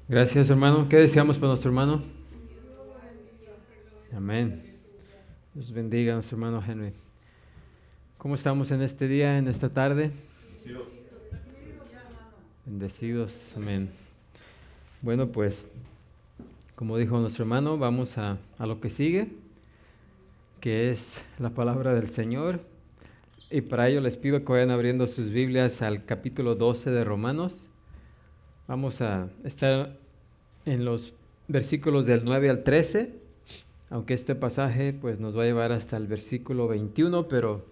Gracias, hermano. ¿Qué deseamos para nuestro hermano? Amén. Dios bendiga a nuestro hermano Henry. ¿Cómo estamos en este día, en esta tarde? Bendecidos. Amén. Bueno, pues, como dijo nuestro hermano, vamos a lo que sigue, que es la palabra del Señor. Y para ello les pido que vayan abriendo sus Biblias al capítulo 12 de Romanos. Vamos a estar en los versículos del 9 al 13, aunque este pasaje pues nos va a llevar hasta el versículo 21, pero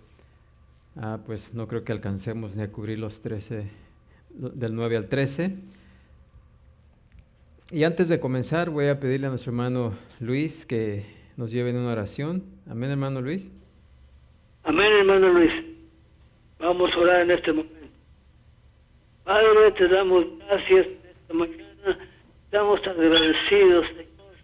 pues no creo que alcancemos ni a cubrir los 13, del 9 al 13. Y antes de comenzar voy a pedirle a nuestro hermano Luis que nos lleve en una oración. Amén, hermano Luis. Amén, hermano Luis. Vamos a orar en este momento. Padre, te damos gracias en esta mañana. Estamos agradecidos, Señor,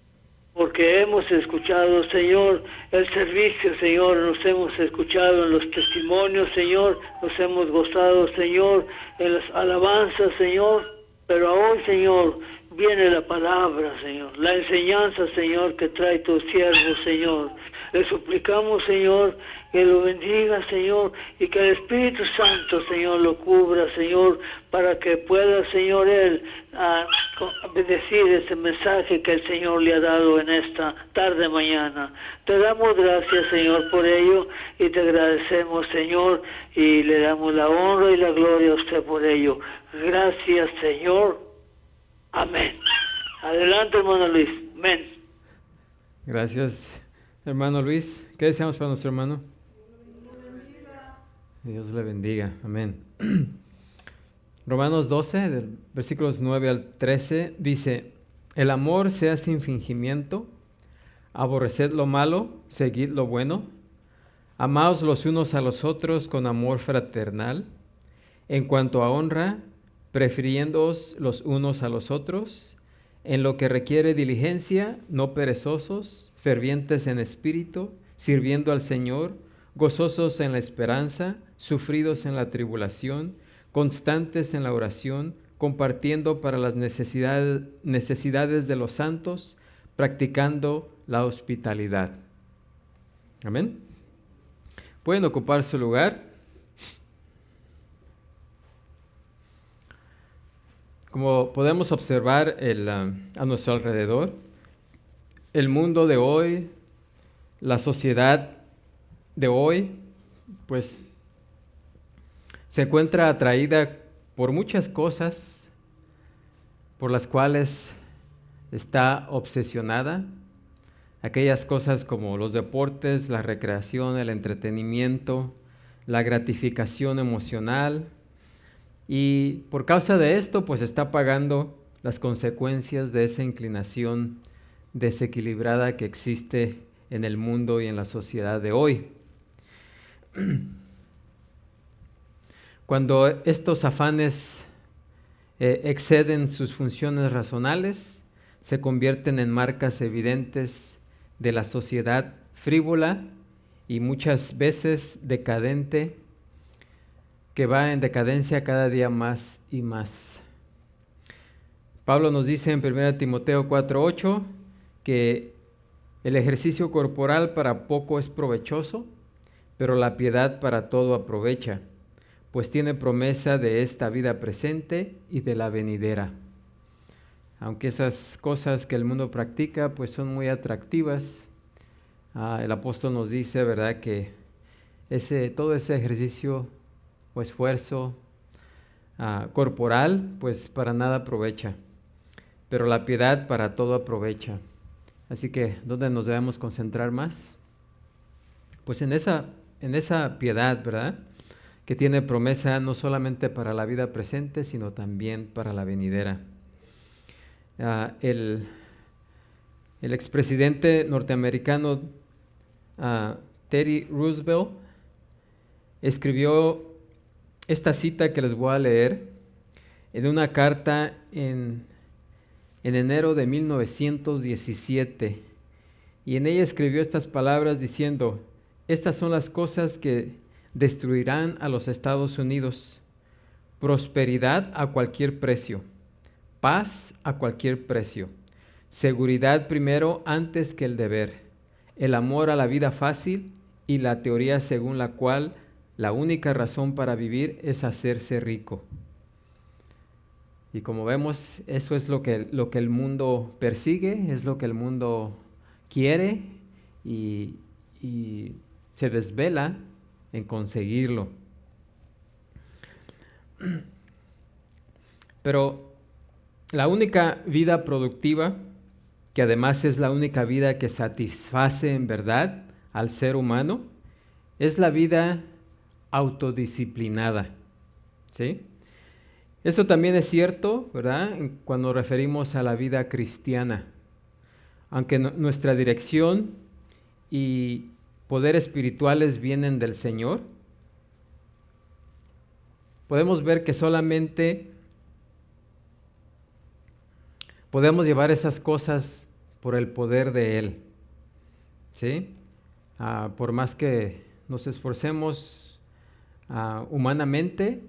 porque hemos escuchado, Señor, el servicio, Señor. Nos hemos escuchado en los testimonios, Señor. Nos hemos gozado, Señor, en las alabanzas, Señor. Pero hoy, Señor, viene la palabra, Señor. La enseñanza, Señor, que trae tu siervo, Señor. Le suplicamos, Señor, que lo bendiga, Señor, y que el Espíritu Santo, Señor, lo cubra, Señor, para que pueda, Señor, Él decir ese mensaje que el Señor le ha dado en esta tarde mañana. Te damos gracias, Señor, por ello, y te agradecemos, Señor, y le damos la honra y la gloria a usted por ello. Gracias, Señor. Amén. Adelante, hermano Luis. Amén. Gracias, hermano Luis. ¿Qué deseamos para nuestro hermano? Dios le bendiga. Amén. Romanos 12, del versículos 9 al 13, dice: el amor sea sin fingimiento, aborreced lo malo, seguid lo bueno, amaos los unos a los otros con amor fraternal, en cuanto a honra, prefiriéndoos los unos a los otros, en lo que requiere diligencia, no perezosos, fervientes en espíritu, sirviendo al Señor, gozosos en la esperanza, sufridos en la tribulación, constantes en la oración, compartiendo para las necesidades de los santos, practicando la hospitalidad. Amén. Pueden ocupar su lugar. Como podemos observar a nuestro alrededor, el mundo de hoy, la sociedad de hoy, pues se encuentra atraída por muchas cosas por las cuales está obsesionada. Aquellas cosas como los deportes, la recreación, el entretenimiento, la gratificación emocional. Y por causa de esto, pues está pagando las consecuencias de esa inclinación desequilibrada que existe en el mundo y en la sociedad de hoy. Cuando estos afanes exceden sus funciones racionales, se convierten en marcas evidentes de la sociedad frívola y muchas veces decadente, que va en decadencia cada día más y más. Pablo nos dice en 1 Timoteo 4:8 que el ejercicio corporal para poco es provechoso, pero la piedad para todo aprovecha, pues tiene promesa de esta vida presente y de la venidera. Aunque esas cosas que el mundo practica pues son muy atractivas, el apóstol nos dice, ¿verdad?, que todo ese ejercicio o esfuerzo corporal pues para nada aprovecha, pero la piedad para todo aprovecha. Así que, ¿dónde nos debemos concentrar más? Pues en esa piedad, ¿verdad?, que tiene promesa no solamente para la vida presente, sino también para la venidera. El expresidente norteamericano Teddy Roosevelt escribió esta cita que les voy a leer en una carta en enero de 1917, y en ella escribió estas palabras diciendo: estas son las cosas que destruirán a los Estados Unidos: prosperidad a cualquier precio, paz a cualquier precio, seguridad primero antes que el deber, el amor a la vida fácil y la teoría según la cual la única razón para vivir es hacerse rico. Y como vemos, eso es lo que el mundo persigue, es lo que el mundo quiere y se desvela en conseguirlo. Pero la única vida productiva, que además es la única vida que satisface en verdad al ser humano, es la vida autodisciplinada, ¿sí? Esto también es cierto, ¿verdad?, cuando referimos a la vida cristiana. Aunque nuestra dirección y poder espirituales vienen del Señor, podemos ver que solamente podemos llevar esas cosas por el poder de Él, ¿sí? Por más que nos esforcemos humanamente,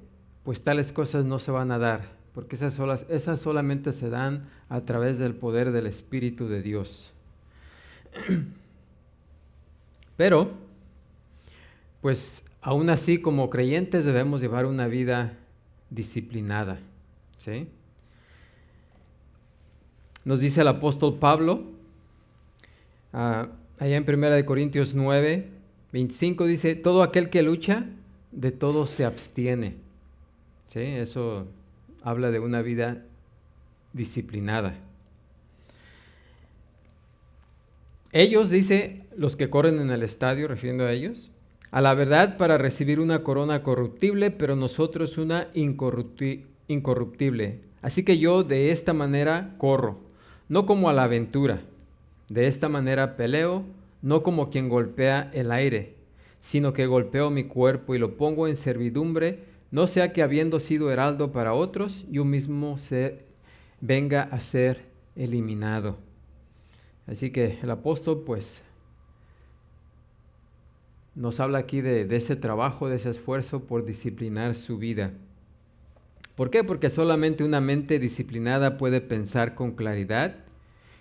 pues tales cosas no se van a dar, porque esas solamente se dan a través del poder del Espíritu de Dios. Pero, pues aún así como creyentes debemos llevar una vida disciplinada, ¿sí? Nos dice el apóstol Pablo, allá en 1 Corintios 9, 25, dice, todo aquel que lucha, de todo se abstiene. ¿Sí? Eso habla de una vida disciplinada. Ellos, dice, los que corren en el estadio, refiriendo a ellos, a la verdad para recibir una corona corruptible, pero nosotros una incorruptible. Así que yo de esta manera corro, no como a la aventura. De esta manera peleo, no como quien golpea el aire, sino que golpeo mi cuerpo y lo pongo en servidumbre, no sea que habiendo sido heraldo para otros, yo mismo venga a ser eliminado. Así que el apóstol pues nos habla aquí de ese trabajo, de ese esfuerzo por disciplinar su vida. ¿Por qué? Porque solamente una mente disciplinada puede pensar con claridad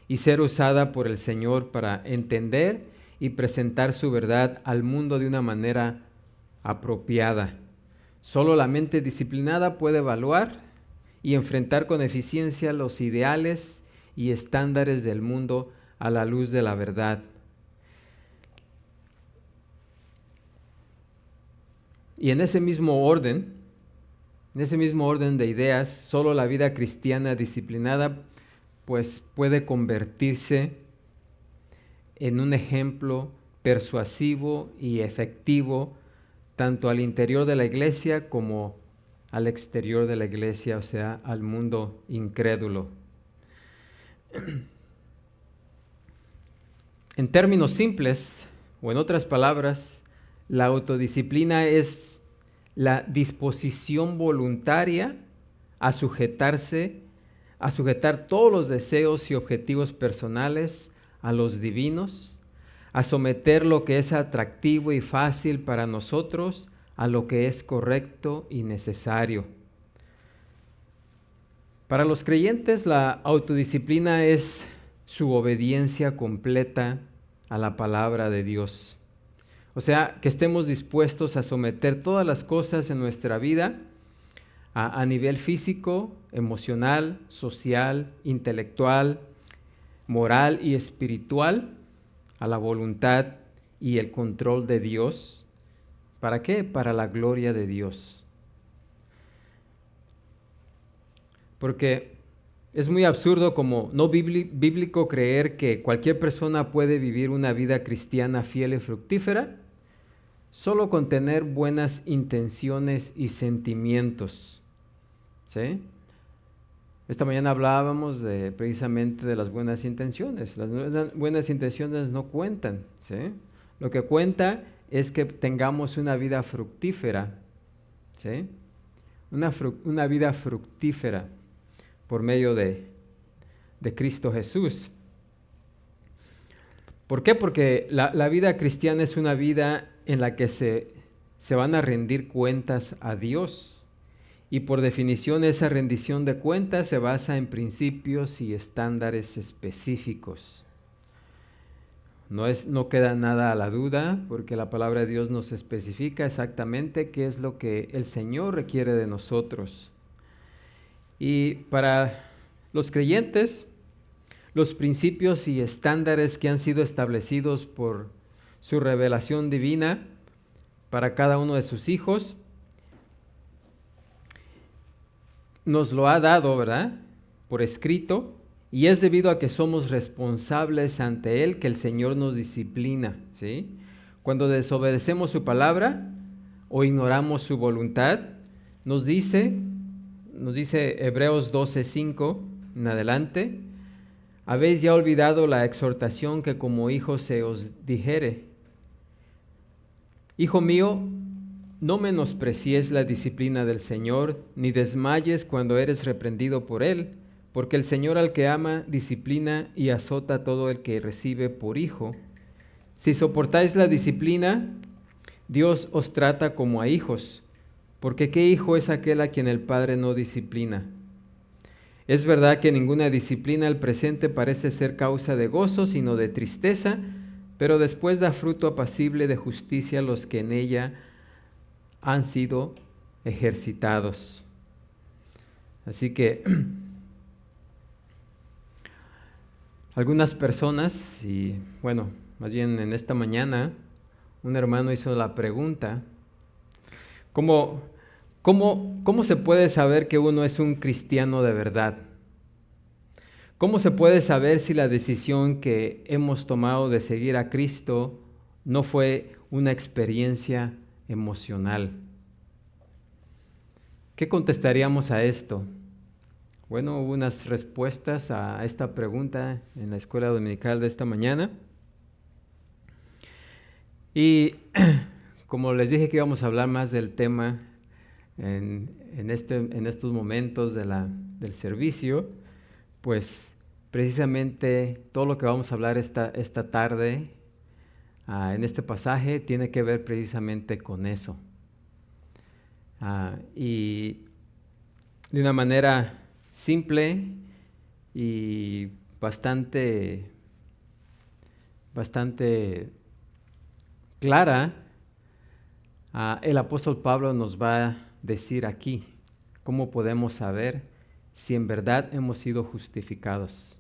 y ser usada por el Señor para entender y presentar su verdad al mundo de una manera apropiada. Solo la mente disciplinada puede evaluar y enfrentar con eficiencia los ideales y estándares del mundo a la luz de la verdad. Y en ese mismo orden de ideas, solo la vida cristiana disciplinada pues puede convertirse en un ejemplo persuasivo y efectivo tanto al interior de la iglesia como al exterior de la iglesia, o sea, al mundo incrédulo. En términos simples, o en otras palabras, la autodisciplina es la disposición voluntaria a sujetar todos los deseos y objetivos personales a los divinos, a someter lo que es atractivo y fácil para nosotros a lo que es correcto y necesario. Para los creyentes, la autodisciplina es su obediencia completa a la palabra de Dios. O sea, que estemos dispuestos a someter todas las cosas en nuestra vida a nivel físico, emocional, social, intelectual, moral y espiritual, a la voluntad y el control de Dios. ¿Para qué? Para la gloria de Dios. Porque es muy absurdo como no bíblico creer que cualquier persona puede vivir una vida cristiana fiel y fructífera solo con tener buenas intenciones y sentimientos. ¿Sí? Esta mañana hablábamos precisamente de las buenas intenciones. Las buenas intenciones no cuentan, ¿sí? Lo que cuenta es que tengamos una vida fructífera, ¿sí? Una vida fructífera por medio de Cristo Jesús. ¿Por qué? Porque la vida cristiana es una vida en la que se van a rendir cuentas a Dios y por definición esa rendición de cuentas se basa en principios y estándares específicos. No queda nada a la duda, porque la palabra de Dios nos especifica exactamente qué es lo que el Señor requiere de nosotros. Y para los creyentes, los principios y estándares que han sido establecidos por su revelación divina para cada uno de sus hijos, nos lo ha dado, ¿verdad?, por escrito. Y es debido a que somos responsables ante Él que el Señor nos disciplina, ¿sí? Cuando desobedecemos su palabra o ignoramos su voluntad, nos dice Hebreos 12:5 en adelante: habéis ya olvidado la exhortación que como hijos se os dijere. Hijo mío, no menosprecies la disciplina del Señor, ni desmayes cuando eres reprendido por Él, porque el Señor al que ama disciplina y azota a todo el que recibe por hijo. Si soportáis la disciplina, Dios os trata como a hijos, porque ¿qué hijo es aquel a quien el Padre no disciplina? Es verdad que ninguna disciplina al presente parece ser causa de gozo, sino de tristeza, pero después da fruto apacible de justicia a los que en ella han sido ejercitados. Así que algunas personas, y bueno, más bien en esta mañana, un hermano hizo la pregunta: ¿Cómo se puede saber que uno es un cristiano de verdad? ¿Cómo se puede saber si la decisión que hemos tomado de seguir a Cristo no fue una experiencia emocional? ¿Qué contestaríamos a esto? Bueno, hubo unas respuestas a esta pregunta en la escuela dominical de esta mañana. Y como les dije que íbamos a hablar más del tema en estos momentos del servicio, pues precisamente todo lo que vamos a hablar esta tarde en este pasaje tiene que ver precisamente con eso. Y de una manera simple y bastante clara, el apóstol Pablo nos va a decir aquí cómo podemos saber si en verdad hemos sido justificados.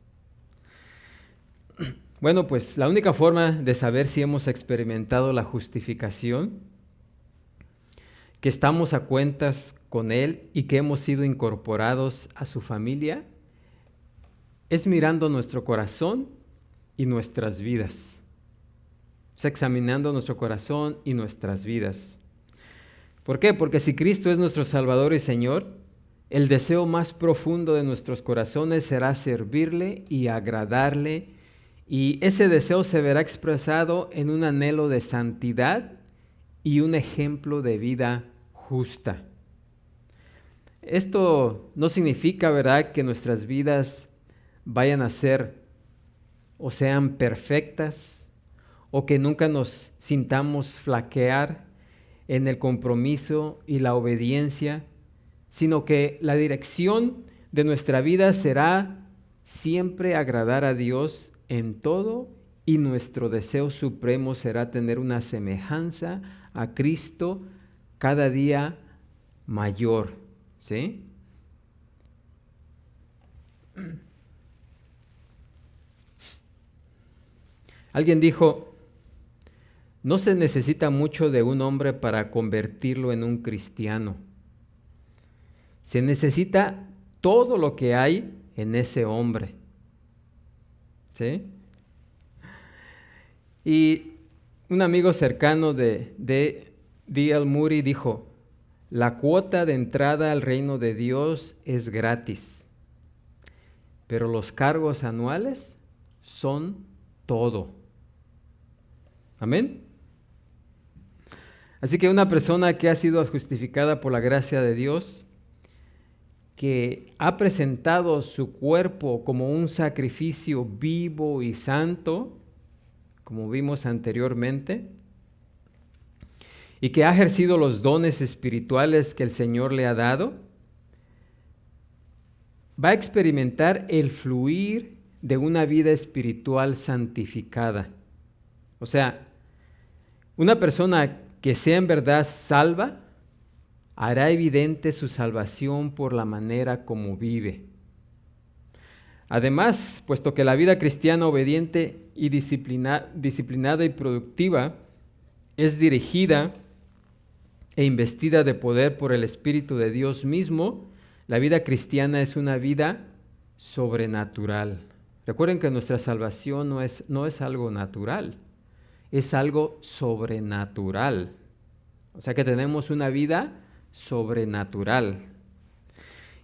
Bueno, pues la única forma de saber si hemos experimentado la justificación, que estamos a cuentas con Él y que hemos sido incorporados a su familia, es mirando nuestro corazón y nuestras vidas. O sea, examinando nuestro corazón y nuestras vidas. ¿Por qué? Porque si Cristo es nuestro Salvador y Señor, el deseo más profundo de nuestros corazones será servirle y agradarle, y ese deseo se verá expresado en un anhelo de santidad y un ejemplo de vida justa. Esto no significa, ¿verdad?, que nuestras vidas vayan a ser o sean perfectas, o que nunca nos sintamos flaquear en el compromiso y la obediencia, sino que la dirección de nuestra vida será siempre agradar a Dios en todo, y nuestro deseo supremo será tener una semejanza a Cristo cada día mayor, ¿sí? Alguien dijo: no se necesita mucho de un hombre para convertirlo en un cristiano. Se necesita todo lo que hay en ese hombre, ¿sí? Y un amigo cercano de D.L. Moody dijo: la cuota de entrada al reino de Dios es gratis, pero los cargos anuales son todo. ¿Amén? Así que una persona que ha sido justificada por la gracia de Dios, que ha presentado su cuerpo como un sacrificio vivo y santo, como vimos anteriormente, y que ha ejercido los dones espirituales que el Señor le ha dado, va a experimentar el fluir de una vida espiritual santificada. O sea, una persona que sea en verdad salva, hará evidente su salvación por la manera como vive. Además, puesto que la vida cristiana obediente y disciplinada y productiva es dirigida e investida de poder por el Espíritu de Dios mismo, la vida cristiana es una vida sobrenatural. Recuerden que nuestra salvación no es algo natural, es algo sobrenatural. O sea que tenemos una vida sobrenatural.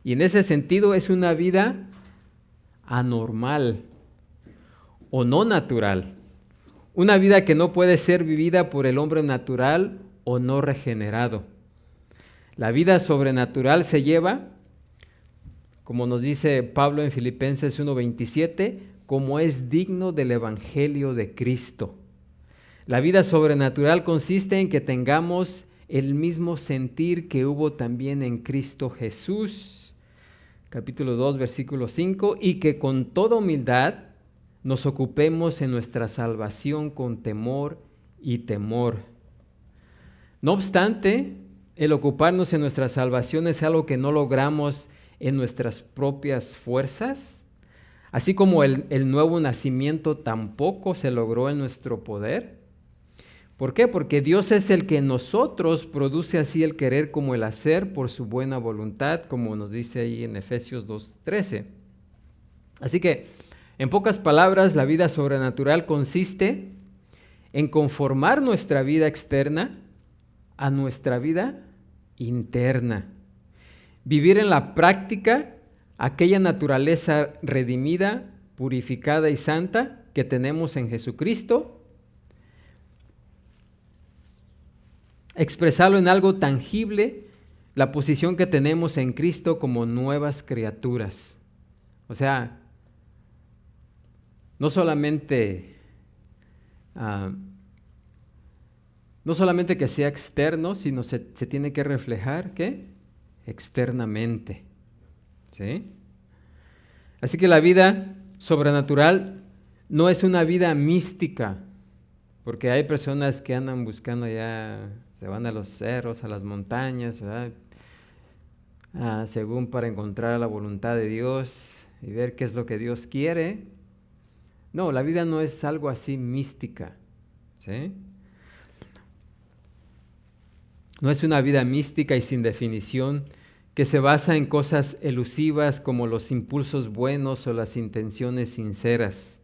Y en ese sentido es una vida anormal o no natural. Una vida que no puede ser vivida por el hombre natural o no regenerado. La vida sobrenatural se lleva, como nos dice Pablo en Filipenses 1:27, como es digno del Evangelio de Cristo. La vida sobrenatural consiste en que tengamos el mismo sentir que hubo también en Cristo Jesús, capítulo 2, versículo 5, y que con toda humildad nos ocupemos en nuestra salvación con temor y temor. No obstante, el ocuparnos en nuestra salvación es algo que no logramos en nuestras propias fuerzas, así como el nuevo nacimiento tampoco se logró en nuestro poder. ¿Por qué? Porque Dios es el que en nosotros produce así el querer como el hacer por su buena voluntad, como nos dice ahí en Efesios 2:13. Así que, en pocas palabras, la vida sobrenatural consiste en conformar nuestra vida externa a nuestra vida interna. Vivir en la práctica aquella naturaleza redimida, purificada y santa que tenemos en Jesucristo. Expresarlo en algo tangible, la posición que tenemos en Cristo como nuevas criaturas. O sea, no solamente que sea externo, sino se tiene que reflejar, ¿qué? Externamente. ¿Sí? Así que la vida sobrenatural no es una vida mística, porque hay personas que andan buscando ya, se van a los cerros, a las montañas, ¿verdad? Según para encontrar la voluntad de Dios y ver qué es lo que Dios quiere. No, la vida no es algo así mística, ¿sí? No es una vida mística y sin definición que se basa en cosas elusivas como los impulsos buenos o las intenciones sinceras.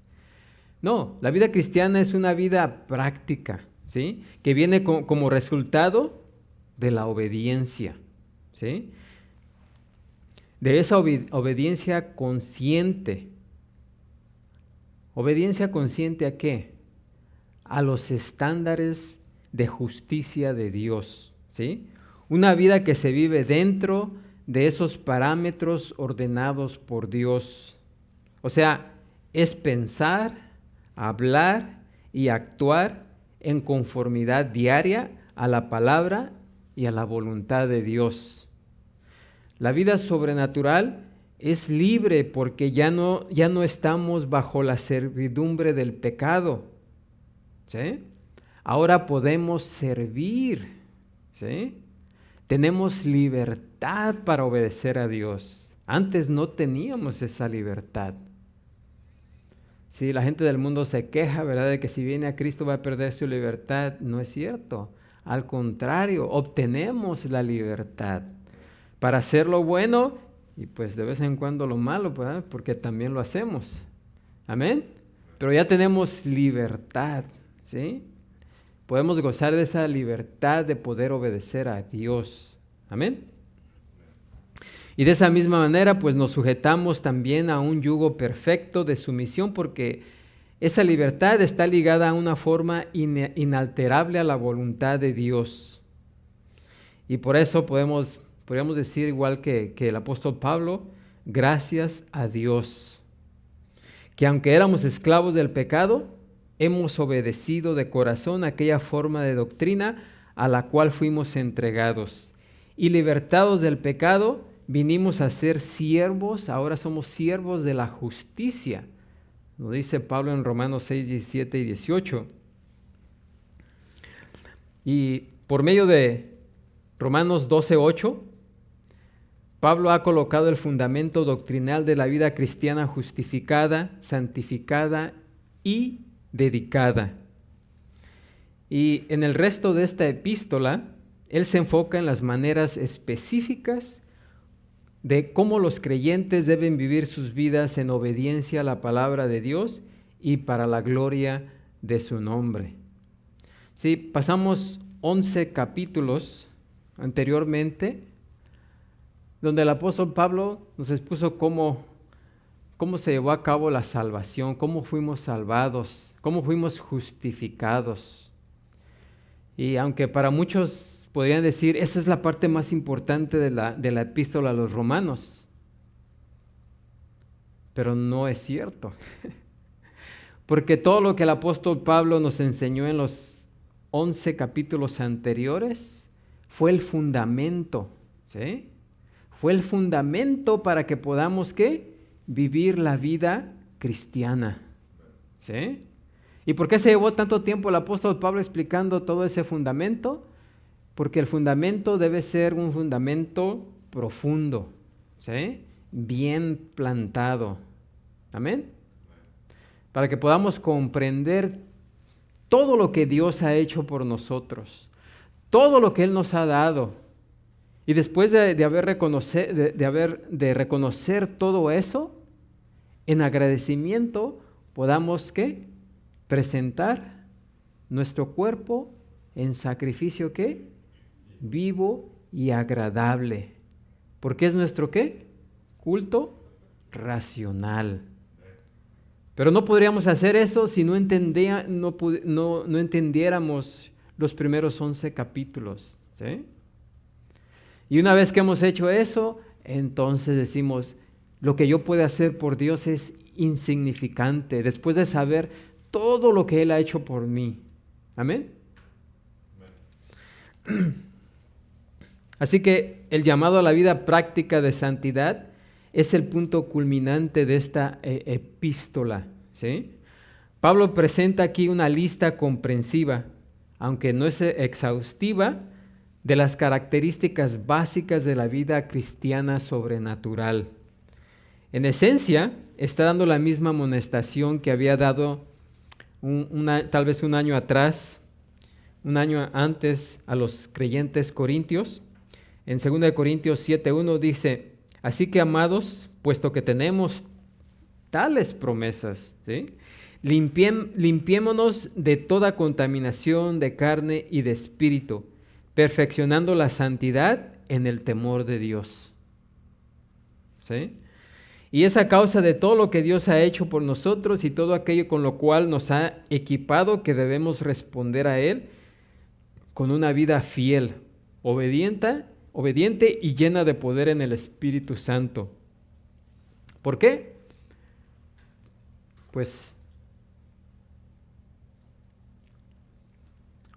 No, la vida cristiana es una vida práctica, ¿sí? Que viene como resultado de la obediencia, ¿sí? De esa obediencia consciente. ¿Obediencia consciente a qué? A los estándares de justicia de Dios, ¿sí? Una vida que se vive dentro de esos parámetros ordenados por Dios. O sea, es pensar, hablar y actuar en conformidad diaria a la palabra y a la voluntad de Dios. La vida sobrenatural es libre porque ya no estamos bajo la servidumbre del pecado, ¿sí? Ahora podemos servir, ¿sí? Tenemos libertad para obedecer a Dios. Antes no teníamos esa libertad. Sí, la gente del mundo se queja, ¿verdad?, de que si viene a Cristo va a perder su libertad. No es cierto. Al contrario, obtenemos la libertad para hacer lo bueno y pues de vez en cuando lo malo, ¿verdad?, porque también lo hacemos. Amén. Pero ya tenemos libertad, ¿sí? Podemos gozar de esa libertad de poder obedecer a Dios. Amén. Y de esa misma manera, pues nos sujetamos también a un yugo perfecto de sumisión, porque esa libertad está ligada a una forma inalterable a la voluntad de Dios. Y por eso podríamos decir, igual que el apóstol Pablo, gracias a Dios, que aunque éramos esclavos del pecado, hemos obedecido de corazón aquella forma de doctrina a la cual fuimos entregados. Y libertados del pecado, vinimos a ser siervos, ahora somos siervos de la justicia. Lo dice Pablo en Romanos 6, 17 y 18. Y por medio de Romanos 12, 8, Pablo ha colocado el fundamento doctrinal de la vida cristiana justificada, santificada y dedicada. Y en el resto de esta epístola, él se enfoca en las maneras específicas de cómo los creyentes deben vivir sus vidas en obediencia a la palabra de Dios y para la gloria de su nombre. Sí, pasamos 11 capítulos anteriormente, donde el apóstol Pablo nos expuso cómo se llevó a cabo la salvación, cómo fuimos salvados, cómo fuimos justificados. Y aunque para muchos podrían decir, esa es la parte más importante de la epístola a los romanos, pero no es cierto. Porque todo lo que el apóstol Pablo nos enseñó en los 11 capítulos anteriores fue el fundamento, ¿sí? Fue el fundamento para que podamos, ¿qué? Vivir la vida cristiana, ¿sí? ¿Y por qué se llevó tanto tiempo el apóstol Pablo explicando todo ese fundamento? Porque el fundamento debe ser un fundamento profundo, ¿sí? Bien plantado. ¿Amén? Para que podamos comprender todo lo que Dios ha hecho por nosotros, todo lo que Él nos ha dado. Y después de reconocer todo eso, en agradecimiento podamos, ¿qué? Presentar nuestro cuerpo en sacrificio, ¿qué? Vivo y agradable. Porque es nuestro, ¿qué? Culto racional. Pero no podríamos hacer eso si no entendiéramos los primeros 11 capítulos, ¿sí? Y una vez que hemos hecho eso, entonces decimos, lo que yo puedo hacer por Dios es insignificante, después de saber todo lo que Él ha hecho por mí. ¿Amén? Así que el llamado a la vida práctica de santidad es el punto culminante de esta epístola, ¿sí? Pablo presenta aquí una lista comprensiva, aunque no es exhaustiva, de las características básicas de la vida cristiana sobrenatural. En esencia, está dando la misma amonestación que había dado tal vez un año antes a los creyentes corintios. En 2 Corintios 7:1 dice, así que amados, puesto que tenemos tales promesas, ¿sí? Limpiémonos de toda contaminación de carne y de espíritu, perfeccionando la santidad en el temor de Dios. ¿Sí? Y es a causa de todo lo que Dios ha hecho por nosotros y todo aquello con lo cual nos ha equipado que debemos responder a Él con una vida fiel, obediente y llena de poder en el Espíritu Santo. ¿Por qué? Pues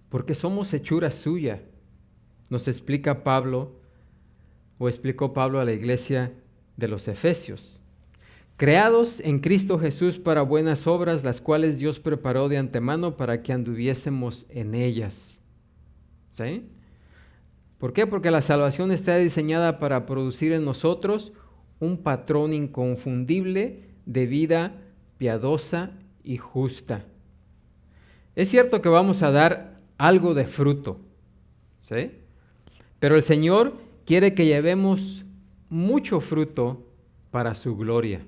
porque somos hechura suya, nos explica Pablo, o explicó Pablo a la iglesia de los Efesios. Creados en Cristo Jesús para buenas obras, las cuales Dios preparó de antemano para que anduviésemos en ellas. ¿Sí? ¿Por qué? Porque la salvación está diseñada para producir en nosotros un patrón inconfundible de vida piadosa y justa. Es cierto que vamos a dar algo de fruto, ¿sí? Pero el Señor quiere que llevemos mucho fruto para su gloria.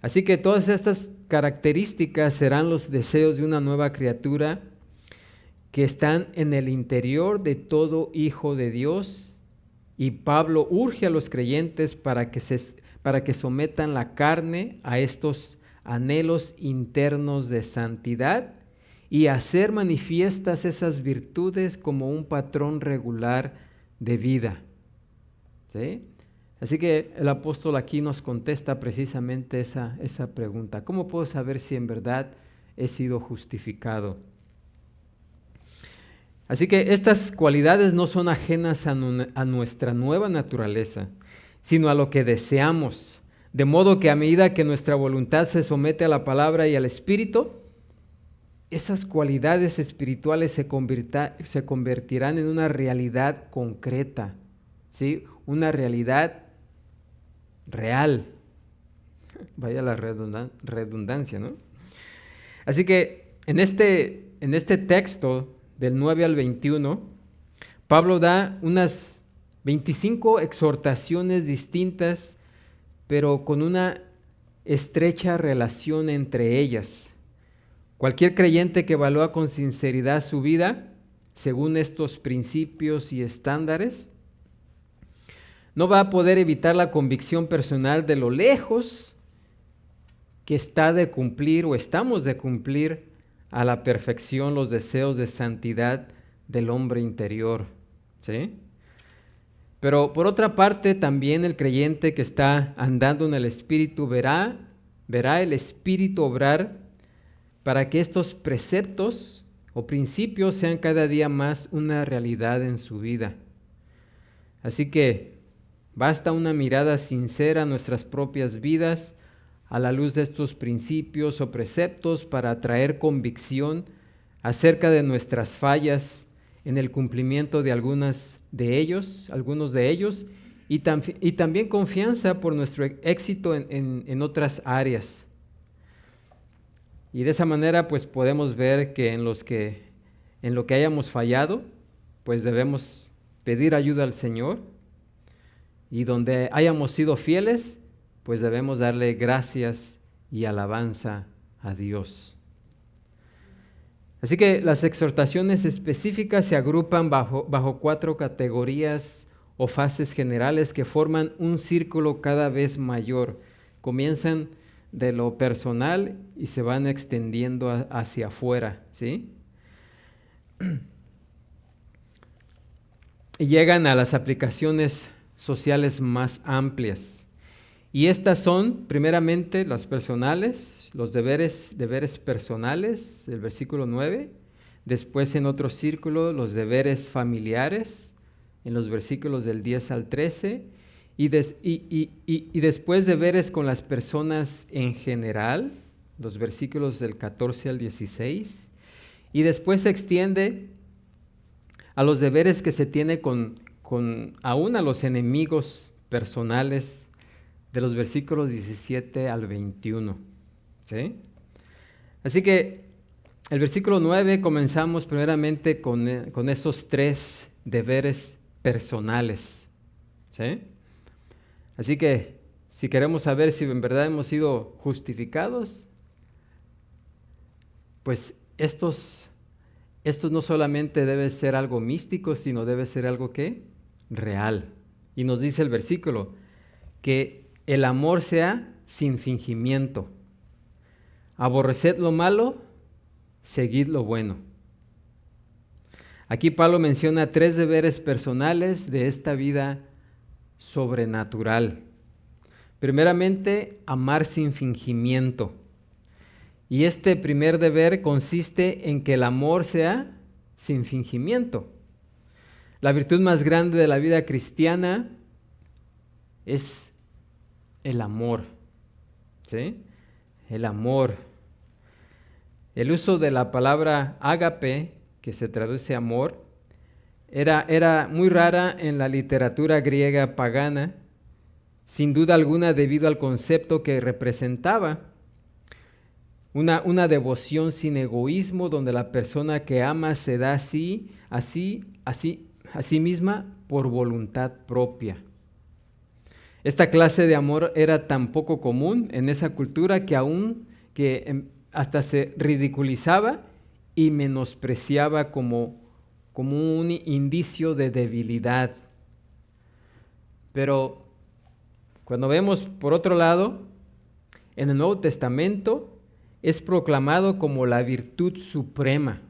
Así que todas estas características serán los deseos de una nueva criatura que están en el interior de todo hijo de Dios, y Pablo urge a los creyentes para que sometan la carne a estos anhelos internos de santidad y hacer manifiestas esas virtudes como un patrón regular de vida. ¿Sí? Así que el apóstol aquí nos contesta precisamente esa pregunta. ¿Cómo puedo saber si en verdad he sido justificado? Así que estas cualidades no son ajenas a nuestra nueva naturaleza, sino a lo que deseamos. De modo que a medida que nuestra voluntad se somete a la palabra y al Espíritu, esas cualidades espirituales se convertirán en una realidad concreta, ¿sí? Una realidad real. Vaya la redundancia, ¿no? Así que en este texto del 9 al 21, Pablo da unas 25 exhortaciones distintas, pero con una estrecha relación entre ellas. Cualquier creyente que evalúa con sinceridad su vida, según estos principios y estándares, no va a poder evitar la convicción personal de lo lejos que está de cumplir o estamos de cumplir a la perfección los deseos de santidad del hombre interior, ¿sí? Pero por otra parte, también el creyente que está andando en el Espíritu verá el Espíritu obrar para que estos preceptos o principios sean cada día más una realidad en su vida. Así que basta una mirada sincera a nuestras propias vidas a la luz de estos principios o preceptos para traer convicción acerca de nuestras fallas en el cumplimiento de algunos de ellos, y también confianza por nuestro éxito en otras áreas. Y de esa manera pues podemos ver que en lo que hayamos fallado, pues debemos pedir ayuda al Señor, y donde hayamos sido fieles, pues debemos darle gracias y alabanza a Dios. Así que las exhortaciones específicas se agrupan bajo 4 categorías o fases generales que forman un círculo cada vez mayor. Comienzan de lo personal y se van extendiendo hacia afuera, ¿sí? Y llegan a las aplicaciones sociales más amplias. Y estas son, primeramente, las personales, los deberes personales, el versículo 9. Después, en otro círculo, los deberes familiares, en los versículos del 10 al 13. Y después, deberes con las personas en general, los versículos del 14 al 16. Y después se extiende a los deberes que se tiene aún a los enemigos personales, de los versículos 17 al 21, ¿sí? Así que el versículo 9 comenzamos primeramente con esos 3 deberes personales, ¿sí? Así que si queremos saber si en verdad hemos sido justificados, pues estos no solamente debe ser algo místico, sino debe ser algo ¿qué? Real. Y nos dice el versículo que el amor sea sin fingimiento. Aborreced lo malo, seguid lo bueno. Aquí Pablo menciona 3 deberes personales de esta vida sobrenatural. Primeramente, amar sin fingimiento. Y este primer deber consiste en que el amor sea sin fingimiento. La virtud más grande de la vida cristiana es el amor, ¿sí? El amor. El uso de la palabra ágape, que se traduce amor, era muy rara en la literatura griega pagana, sin duda alguna debido al concepto que representaba. Una devoción sin egoísmo, donde la persona que ama se da a sí misma por voluntad propia. Esta clase de amor era tan poco común en esa cultura que hasta se ridiculizaba y menospreciaba como un indicio de debilidad. Pero cuando vemos por otro lado, en el Nuevo Testamento es proclamado como la virtud suprema,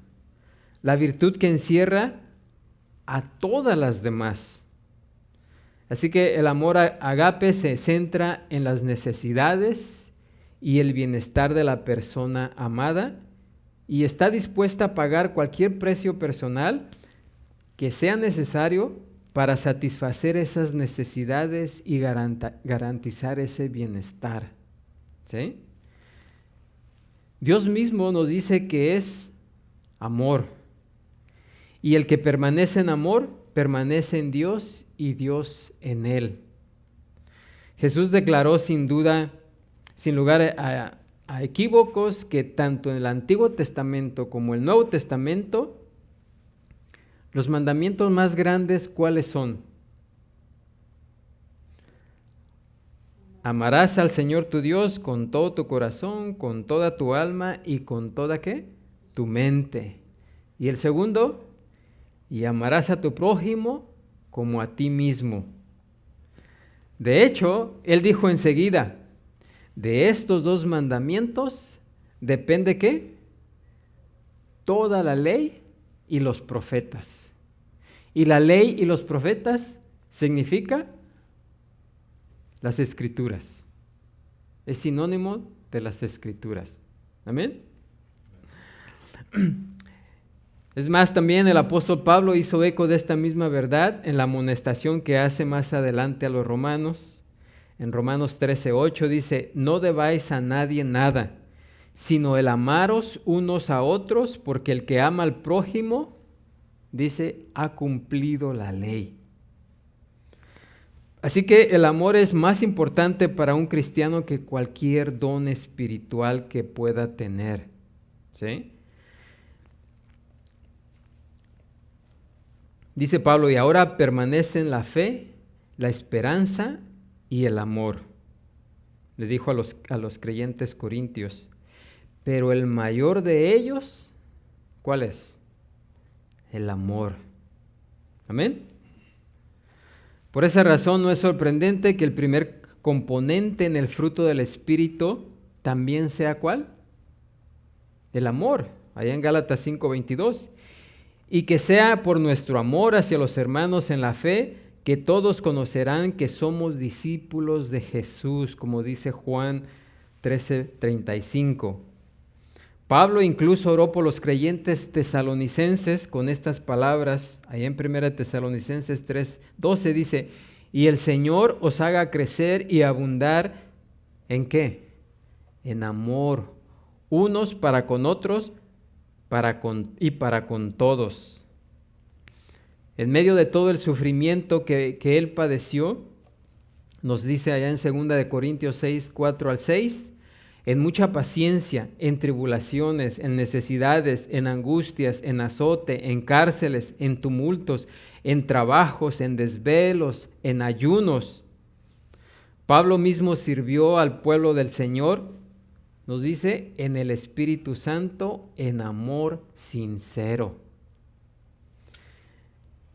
la virtud que encierra a todas las demás. Así que el amor agape se centra en las necesidades y el bienestar de la persona amada y está dispuesta a pagar cualquier precio personal que sea necesario para satisfacer esas necesidades y garantizar ese bienestar. ¿Sí? Dios mismo nos dice que es amor. Y el que permanece en amor, permanece en Dios y Dios en él. Jesús declaró sin duda, sin lugar a equívocos, que tanto en el Antiguo Testamento como el Nuevo Testamento, los mandamientos más grandes, ¿cuáles son? Amarás al Señor tu Dios con todo tu corazón, con toda tu alma y con toda, ¿qué? Tu mente. Y el segundo, y amarás a tu prójimo como a ti mismo. De hecho, él dijo enseguida, de estos dos mandamientos depende, ¿qué? Toda la ley y los profetas. Y la ley y los profetas significa las escrituras. Es sinónimo de las escrituras. ¿Amén? Es más, también el apóstol Pablo hizo eco de esta misma verdad en la amonestación que hace más adelante a los romanos. En Romanos 13:8 dice, no debáis a nadie nada, sino el amaros unos a otros, porque el que ama al prójimo, dice, ha cumplido la ley. Así que el amor es más importante para un cristiano que cualquier don espiritual que pueda tener. ¿Sí? Dice Pablo, y ahora permanecen la fe, la esperanza y el amor. Le dijo a los creyentes corintios, pero el mayor de ellos, ¿cuál es? El amor. Amén. Por esa razón no es sorprendente que el primer componente en el fruto del Espíritu también sea ¿cuál? El amor, allá en Gálatas 5:22. Y que sea por nuestro amor hacia los hermanos en la fe, que todos conocerán que somos discípulos de Jesús, como dice Juan 13:35. Pablo incluso oró por los creyentes tesalonicenses con estas palabras, allá en 1 Tesalonicenses 3:12 dice, y el Señor os haga crecer y abundar, ¿en qué? En amor, unos para con otros, para con todos. En medio de todo el sufrimiento que él padeció, nos dice allá en 2 Corintios 6:4-6, en mucha paciencia, en tribulaciones, en necesidades, en angustias, en azote, en cárceles, en tumultos, en trabajos, en desvelos, en ayunos. Pablo mismo sirvió al pueblo del Señor, nos dice, en el Espíritu Santo, en amor sincero.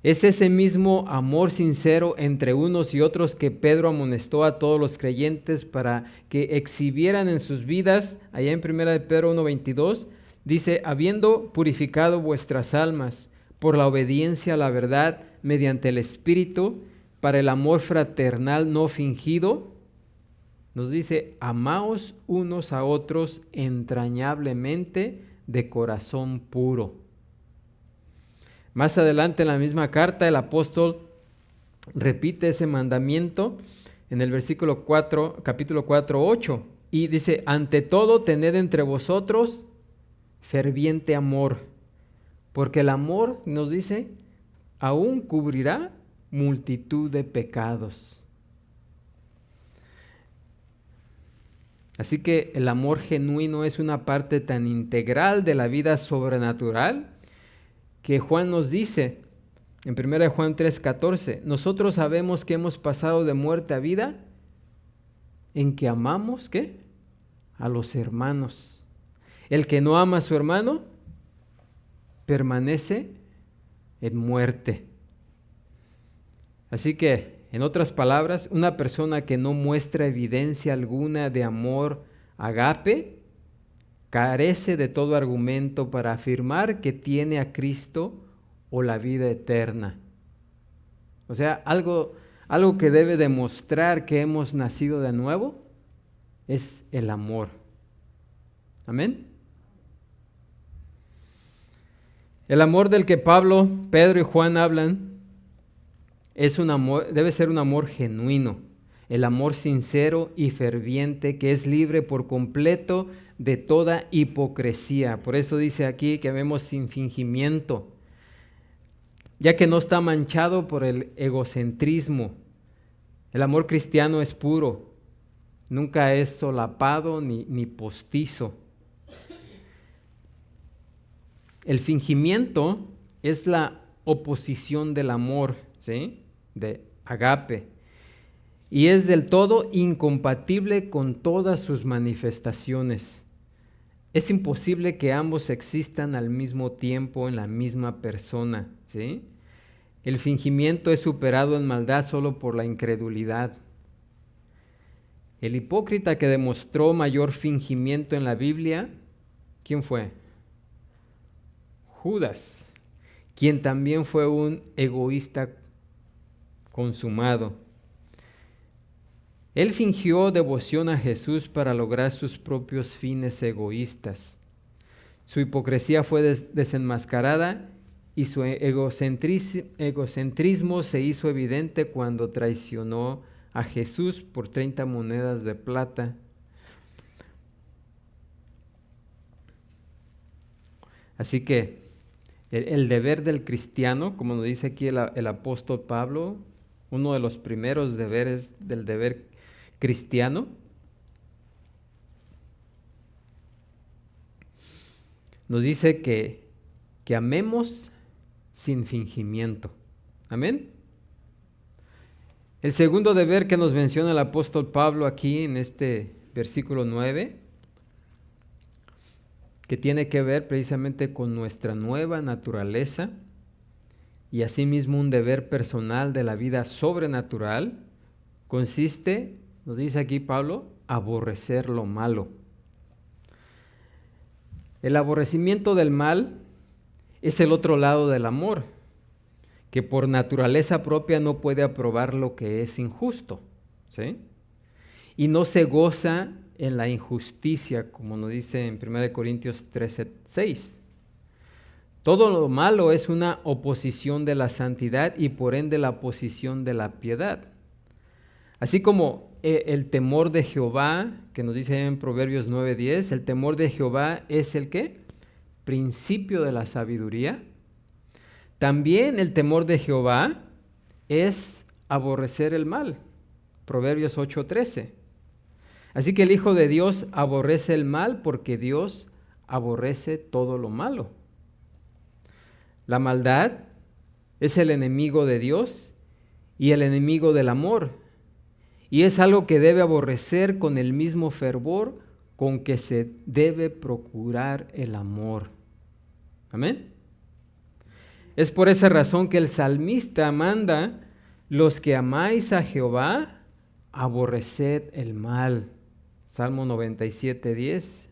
Es ese mismo amor sincero entre unos y otros que Pedro amonestó a todos los creyentes para que exhibieran en sus vidas, allá en 1 de Pedro 1:22, dice, habiendo purificado vuestras almas por la obediencia a la verdad mediante el Espíritu, para el amor fraternal no fingido, nos dice, amaos unos a otros entrañablemente de corazón puro. Más adelante en la misma carta el apóstol repite ese mandamiento en el versículo 4, capítulo 4:8 y dice, ante todo tened entre vosotros ferviente amor, porque el amor, nos dice, aún cubrirá multitud de pecados. Así que el amor genuino es una parte tan integral de la vida sobrenatural que Juan nos dice en 1 Juan 3:14, nosotros sabemos que hemos pasado de muerte a vida en que amamos, ¿qué? A los hermanos. El que no ama a su hermano permanece en muerte. Así que, en otras palabras, una persona que no muestra evidencia alguna de amor agape, carece de todo argumento para afirmar que tiene a Cristo o la vida eterna. O sea, algo que debe demostrar que hemos nacido de nuevo es el amor. Amén. El amor del que Pablo, Pedro y Juan hablan es un amor, debe ser un amor genuino, el amor sincero y ferviente que es libre por completo de toda hipocresía. Por eso dice aquí que amemos sin fingimiento, ya que no está manchado por el egocentrismo. El amor cristiano es puro, nunca es solapado ni postizo. El fingimiento es la oposición del amor, ¿sí? De agape, y es del todo incompatible con todas sus manifestaciones. Es imposible que ambos existan al mismo tiempo en la misma persona, ¿sí? El fingimiento es superado en maldad solo por la incredulidad. El hipócrita que demostró mayor fingimiento en la Biblia, ¿quién fue? Judas, quien también fue un egoísta consumado. Él fingió devoción a Jesús para lograr sus propios fines egoístas. Su hipocresía fue desenmascarada y su egocentrismo se hizo evidente cuando traicionó a Jesús por 30 monedas de plata. Así que el deber del cristiano, como nos dice aquí el apóstol Pablo, uno de los primeros deberes del deber cristiano, nos dice que amemos sin fingimiento. Amén. El segundo deber que nos menciona el apóstol Pablo aquí en este versículo 9, que tiene que ver precisamente con nuestra nueva naturaleza y asimismo un deber personal de la vida sobrenatural, consiste, nos dice aquí Pablo, aborrecer lo malo. El aborrecimiento del mal es el otro lado del amor, que por naturaleza propia no puede aprobar lo que es injusto, ¿sí? Y no se goza en la injusticia, como nos dice en 1 Corintios 13:6. Todo lo malo es una oposición de la santidad y por ende la oposición de la piedad. Así como el temor de Jehová, que nos dice en Proverbios 9:10, el temor de Jehová es el ¿qué? Principio de la sabiduría. También el temor de Jehová es aborrecer el mal. Proverbios 8:13. Así que el Hijo de Dios aborrece el mal porque Dios aborrece todo lo malo. La maldad es el enemigo de Dios y el enemigo del amor. Y es algo que debe aborrecer con el mismo fervor con que se debe procurar el amor. Amén. Es por esa razón que el salmista manda: los que amáis a Jehová, aborreced el mal. Salmo 97:10.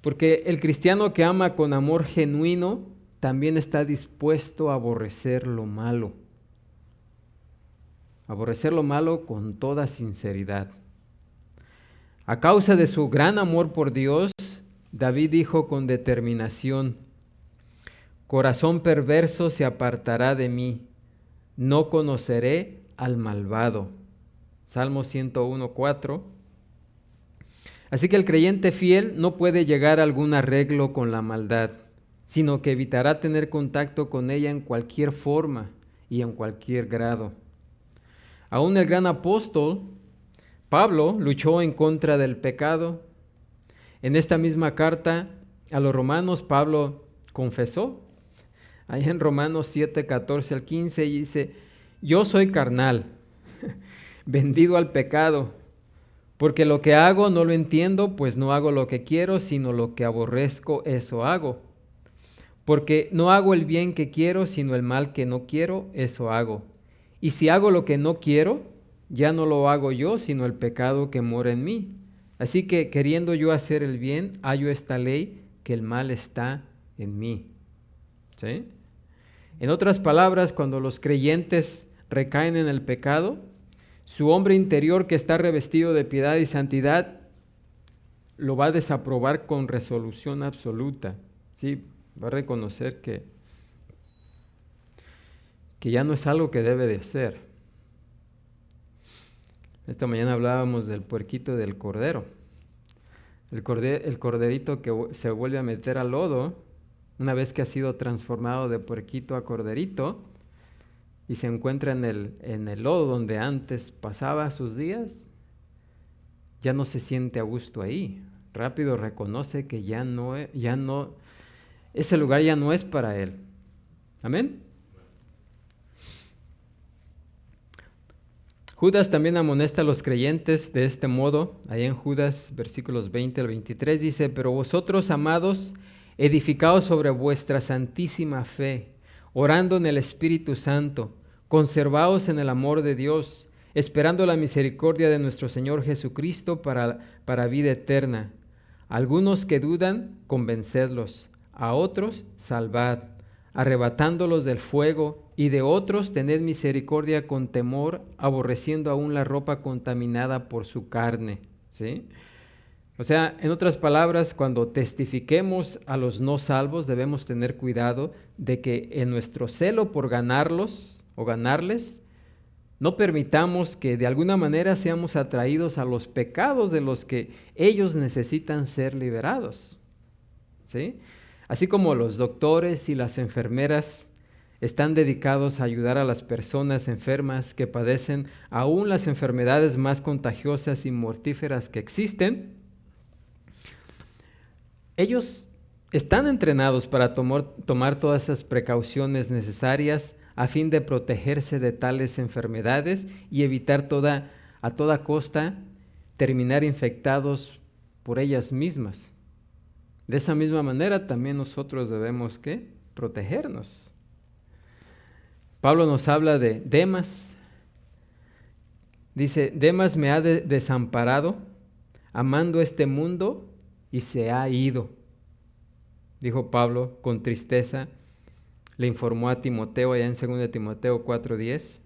Porque el cristiano que ama con amor genuino también está dispuesto a aborrecer lo malo. Aborrecer lo malo con toda sinceridad. A causa de su gran amor por Dios, David dijo con determinación: corazón perverso se apartará de mí, no conoceré al malvado. Salmo 101:4. Así que el creyente fiel no puede llegar a algún arreglo con la maldad, sino que evitará tener contacto con ella en cualquier forma y en cualquier grado. Aún el gran apóstol Pablo luchó en contra del pecado. En esta misma carta a los romanos, Pablo confesó, ahí en Romanos 7:14-15, y dice: yo soy carnal, vendido al pecado, porque lo que hago no lo entiendo, pues no hago lo que quiero, sino lo que aborrezco, eso hago. Porque no hago el bien que quiero, sino el mal que no quiero, eso hago. Y si hago lo que no quiero, ya no lo hago yo, sino el pecado que mora en mí. Así que queriendo yo hacer el bien, hallo esta ley, que el mal está en mí. ¿Sí? En otras palabras, cuando los creyentes recaen en el pecado, su hombre interior, que está revestido de piedad y santidad, lo va a desaprobar con resolución absoluta. ¿Sí? Va a reconocer que ya no es algo que debe de hacer. Esta mañana hablábamos del puerquito y del cordero. El corderito que se vuelve a meter al lodo, una vez que ha sido transformado de puerquito a corderito, y se encuentra en el lodo donde antes pasaba sus días, ya no se siente a gusto ahí. Rápido reconoce que ese lugar ya no es para él. Amén. Judas también amonesta a los creyentes de este modo. Ahí en Judas, versículos 20 al 23, dice: pero vosotros, amados, edificaos sobre vuestra santísima fe, orando en el Espíritu Santo, conservaos en el amor de Dios, esperando la misericordia de nuestro Señor Jesucristo para vida eterna. Algunos que dudan, convencedlos; a otros, salvad, arrebatándolos del fuego; y de otros, tened misericordia con temor, aborreciendo aún la ropa contaminada por su carne. ¿Sí? O sea, en otras palabras, cuando testifiquemos a los no salvos, debemos tener cuidado de que en nuestro celo por ganarlos o ganarles, no permitamos que de alguna manera seamos atraídos a los pecados de los que ellos necesitan ser liberados. ¿Sí? Así como los doctores y las enfermeras están dedicados a ayudar a las personas enfermas que padecen aún las enfermedades más contagiosas y mortíferas que existen, ellos están entrenados para tomar todas esas precauciones necesarias a fin de protegerse de tales enfermedades y evitar a toda costa terminar infectados por ellas mismas. De esa misma manera también nosotros debemos protegernos. Pablo nos habla de Demas. Dice: Demas me ha desamparado, amando este mundo, y se ha ido. Dijo Pablo con tristeza, le informó a Timoteo allá en 2 Timoteo 4:10.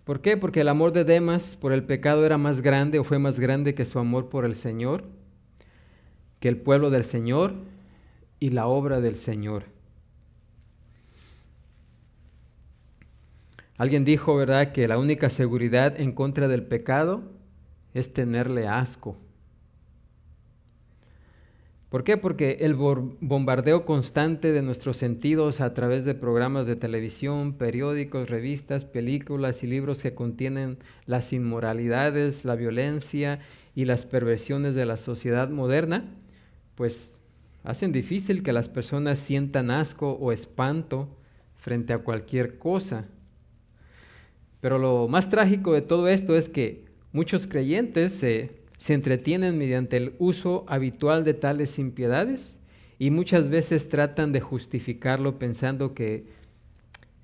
¿Por qué? Porque el amor de Demas por el pecado era más grande, o fue más grande, que su amor por el Señor, que el pueblo del Señor y la obra del Señor. Alguien dijo, ¿verdad?, que la única seguridad en contra del pecado es tenerle asco. ¿Por qué? Porque el bombardeo constante de nuestros sentidos a través de programas de televisión, periódicos, revistas, películas y libros que contienen las inmoralidades, la violencia y las perversiones de la sociedad moderna, pues hacen difícil que las personas sientan asco o espanto frente a cualquier cosa. Pero lo más trágico de todo esto es que muchos creyentes se entretienen mediante el uso habitual de tales impiedades y muchas veces tratan de justificarlo pensando que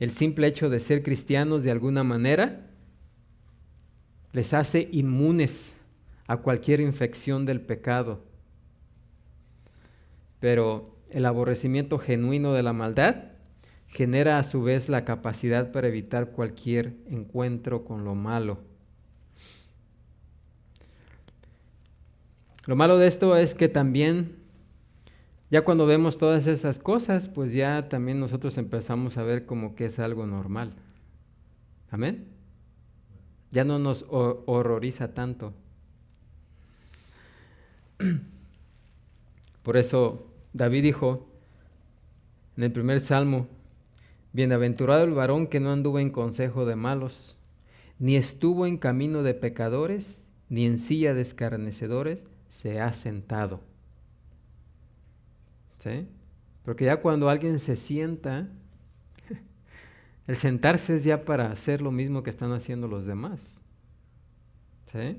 el simple hecho de ser cristianos de alguna manera les hace inmunes a cualquier infección del pecado. Pero el aborrecimiento genuino de la maldad genera a su vez la capacidad para evitar cualquier encuentro con lo malo. Lo malo de esto es que también, ya cuando vemos todas esas cosas, pues ya también nosotros empezamos a ver como que es algo normal. ¿Amén? Ya no nos horroriza tanto. Por eso David dijo en el primer salmo: bienaventurado el varón que no anduvo en consejo de malos, ni estuvo en camino de pecadores, ni en silla de escarnecedores se ha sentado. ¿Sí? Porque ya cuando alguien se sienta, el sentarse es ya para hacer lo mismo que están haciendo los demás. ¿Sí?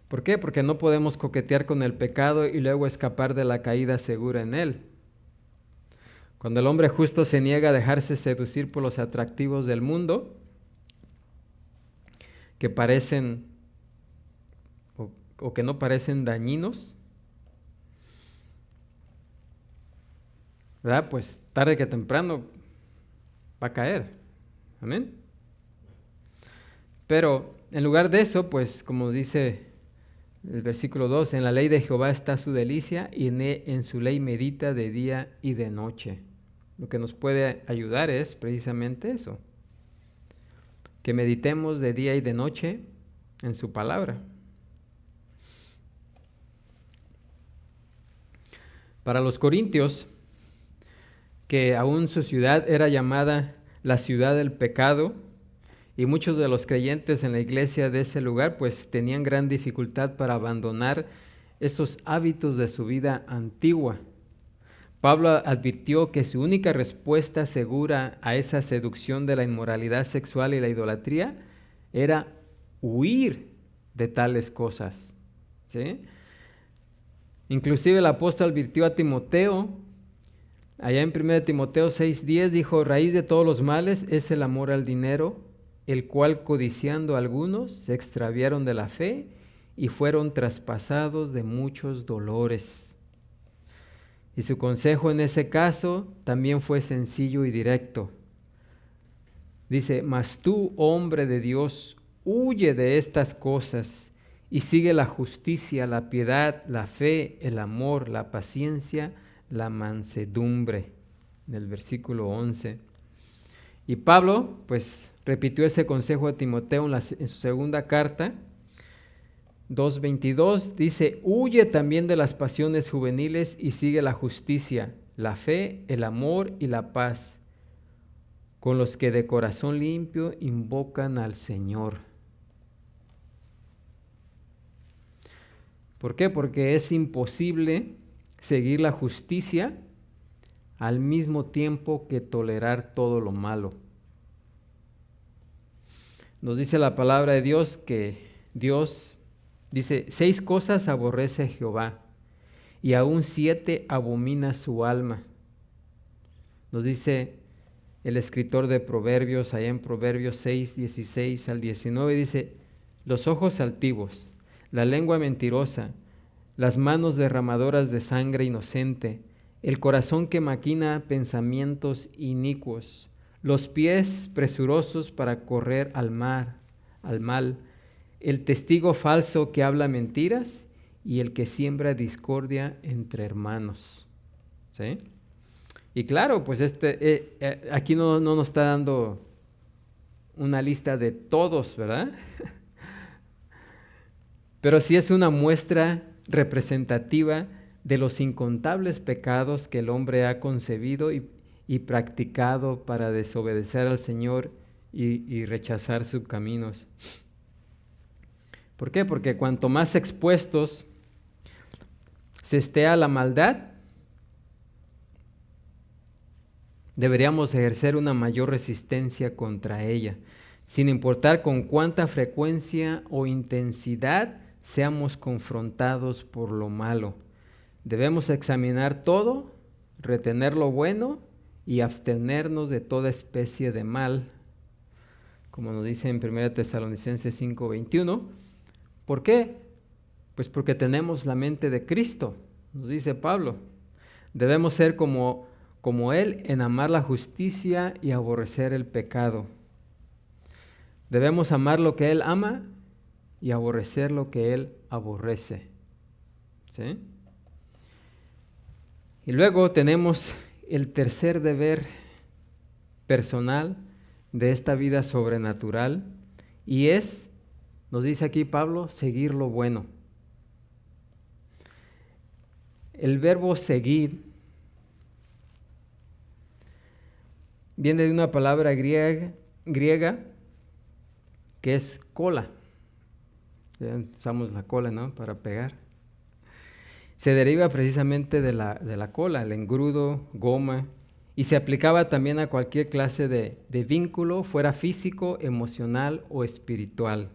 ¿Por qué? Porque no podemos coquetear con el pecado y luego escapar de la caída segura en él. Cuando el hombre justo se niega a dejarse seducir por los atractivos del mundo, que parecen o que no parecen dañinos, ¿verdad? Pues tarde que temprano va a caer. Amén. Pero en lugar de eso, pues como dice El versículo 2, en la ley de Jehová está su delicia y en su ley medita de día y de noche. Lo que nos puede ayudar es precisamente eso, que meditemos de día y de noche en su palabra. Para los corintios, que aún su ciudad era llamada la ciudad del pecado, y muchos de los creyentes en la iglesia de ese lugar pues tenían gran dificultad para abandonar esos hábitos de su vida antigua. Pablo advirtió que su única respuesta segura a esa seducción de la inmoralidad sexual y la idolatría era huir de tales cosas, ¿sí? Inclusive el apóstol advirtió a Timoteo, allá en 1 Timoteo 6:10 dijo, raíz de todos los males es el amor al dinero, el cual codiciando algunos se extraviaron de la fe y fueron traspasados de muchos dolores. Y su consejo en ese caso también fue sencillo y directo. Dice, mas tú, hombre de Dios, huye de estas cosas y sigue la justicia, la piedad, la fe, el amor, la paciencia, la mansedumbre. En el versículo 11. Y Pablo, pues, repitió ese consejo a Timoteo en su segunda carta, 2:22, dice, huye también de las pasiones juveniles y sigue la justicia, la fe, el amor y la paz, con los que de corazón limpio invocan al Señor. ¿Por qué? Porque es imposible seguir la justicia al mismo tiempo que tolerar todo lo malo. Nos dice la palabra de Dios que Dios dice, 6 cosas aborrece Jehová y aún 7 abomina su alma. Nos dice el escritor de Proverbios, allá en Proverbios 6, 16 al 19, dice, los ojos altivos, la lengua mentirosa, las manos derramadoras de sangre inocente, el corazón que maquina pensamientos inicuos, los pies presurosos para correr al mal, el testigo falso que habla mentiras y el que siembra discordia entre hermanos. ¿Sí? Y claro, pues aquí no nos está dando una lista de todos, ¿verdad? Pero sí es una muestra representativa de los incontables pecados que el hombre ha concebido y practicado para desobedecer al Señor y rechazar sus caminos. ¿Por qué? Porque cuanto más expuestos se esté a la maldad, deberíamos ejercer una mayor resistencia contra ella, sin importar con cuánta frecuencia o intensidad seamos confrontados por lo malo. Debemos examinar todo, retener lo bueno y abstenernos de toda especie de mal, como nos dice en 1 Tesalonicenses 5:21. ¿Por qué? Pues porque tenemos la mente de Cristo, nos dice Pablo. Debemos ser como Él en amar la justicia y aborrecer el pecado. Debemos amar lo que Él ama y aborrecer lo que Él aborrece. ¿Sí? Y luego tenemos el tercer deber personal de esta vida sobrenatural y es, nos dice aquí Pablo, seguir lo bueno. El verbo seguir viene de una palabra griega que es cola. Ya usamos la cola, ¿no?, para pegar. Se deriva precisamente de la cola, el engrudo, goma, y se aplicaba también a cualquier clase de vínculo, fuera físico, emocional o espiritual.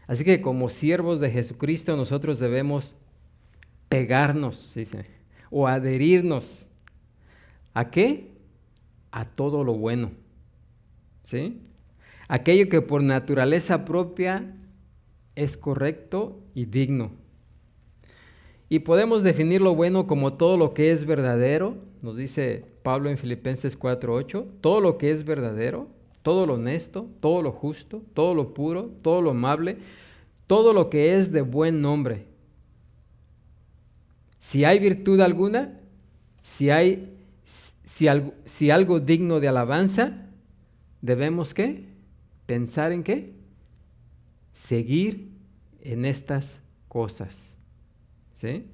Así que como siervos de Jesucristo nosotros debemos pegarnos, dice, o adherirnos. ¿A qué? A todo lo bueno, ¿sí? Aquello que por naturaleza propia es correcto y digno. Y podemos definir lo bueno como todo lo que es verdadero, nos dice Pablo en Filipenses 4:8, todo lo que es verdadero, todo lo honesto, todo lo justo, todo lo puro, todo lo amable, todo lo que es de buen nombre. Si hay virtud alguna, si algo digno de alabanza, debemos ¿qué? Pensar en qué? Seguir en estas cosas. ¿Sí?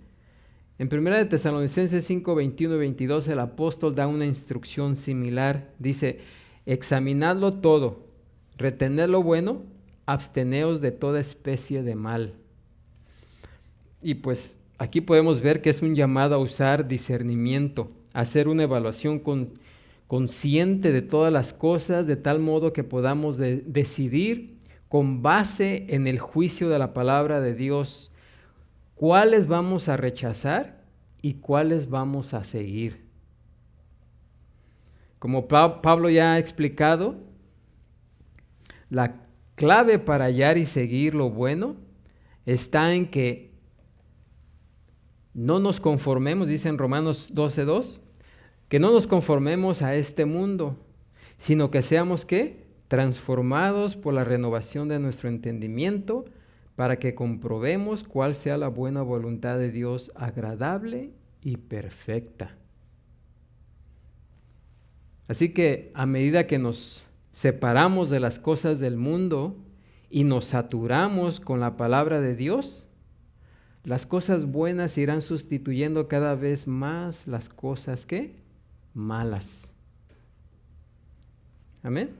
En 1 Tesalonicenses 5, 21 y 22 el apóstol da una instrucción similar. Dice, examinadlo todo, retened lo bueno, absteneos de toda especie de mal. Y pues aquí podemos ver que es un llamado a usar discernimiento, a hacer una evaluación consciente de todas las cosas, de tal modo que podamos decidir con base en el juicio de la palabra de Dios, cuáles vamos a rechazar y cuáles vamos a seguir. Como Pablo ya ha explicado, la clave para hallar y seguir lo bueno está en que no nos conformemos, dice en Romanos 12:2, que no nos conformemos a este mundo, sino que seamos ¿qué? Transformados por la renovación de nuestro entendimiento, para que comprobemos cuál sea la buena voluntad de Dios, agradable y perfecta. Así que a medida que nos separamos de las cosas del mundo y nos saturamos con la palabra de Dios, las cosas buenas irán sustituyendo cada vez más las cosas ¿qué? Malas. Amén.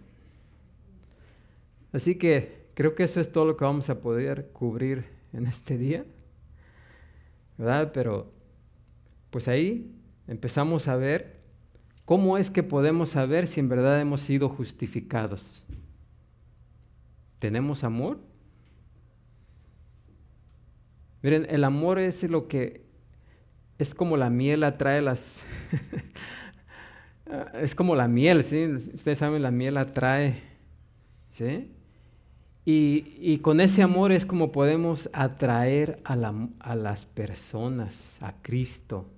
Así que creo que eso es todo lo que vamos a poder cubrir en este día, ¿verdad? Pero pues ahí empezamos a ver cómo es que podemos saber si en verdad hemos sido justificados. ¿Tenemos amor? Miren, el amor es lo que es como la miel atrae las es como la miel, ¿sí? Ustedes saben, la miel atrae, ¿sí? Y con ese amor es como podemos atraer a las personas, a Cristo.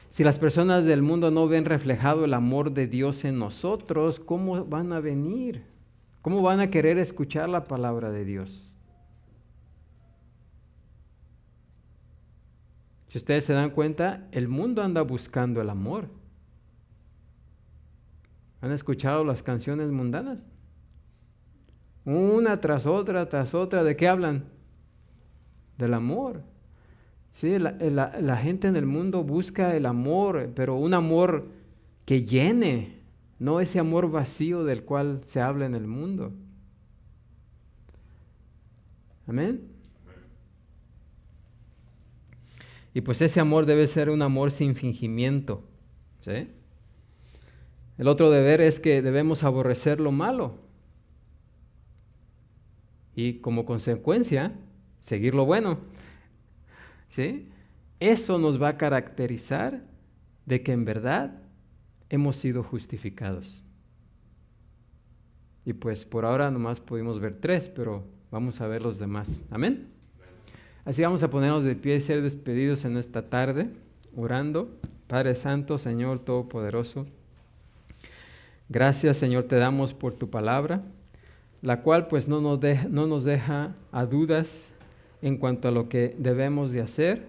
Si las personas del mundo no ven reflejado el amor de Dios en nosotros, ¿cómo van a venir? ¿Cómo van a querer escuchar la palabra de Dios? Si ustedes se dan cuenta, el mundo anda buscando el amor. ¿Han escuchado las canciones mundanas? Una tras otra, ¿de qué hablan? Del amor. Sí, la gente en el mundo busca el amor, pero un amor que llene, no ese amor vacío del cual se habla en el mundo. Amén. Y pues ese amor debe ser un amor sin fingimiento, ¿sí? El otro deber es que debemos aborrecer lo malo y como consecuencia seguir lo bueno, ¿sí? Eso nos va a caracterizar de que en verdad hemos sido justificados. Y pues por ahora nomás pudimos ver 3, pero vamos a ver los demás. Amén. Así vamos a ponernos de pie y ser despedidos en esta tarde, orando. Padre Santo, Señor Todopoderoso, gracias, Señor, te damos por tu palabra, la cual pues no nos deja a dudas en cuanto a lo que debemos de hacer,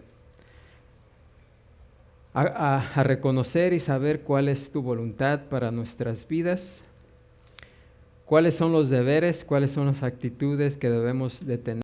a reconocer y saber cuál es tu voluntad para nuestras vidas, cuáles son los deberes, cuáles son las actitudes que debemos de tener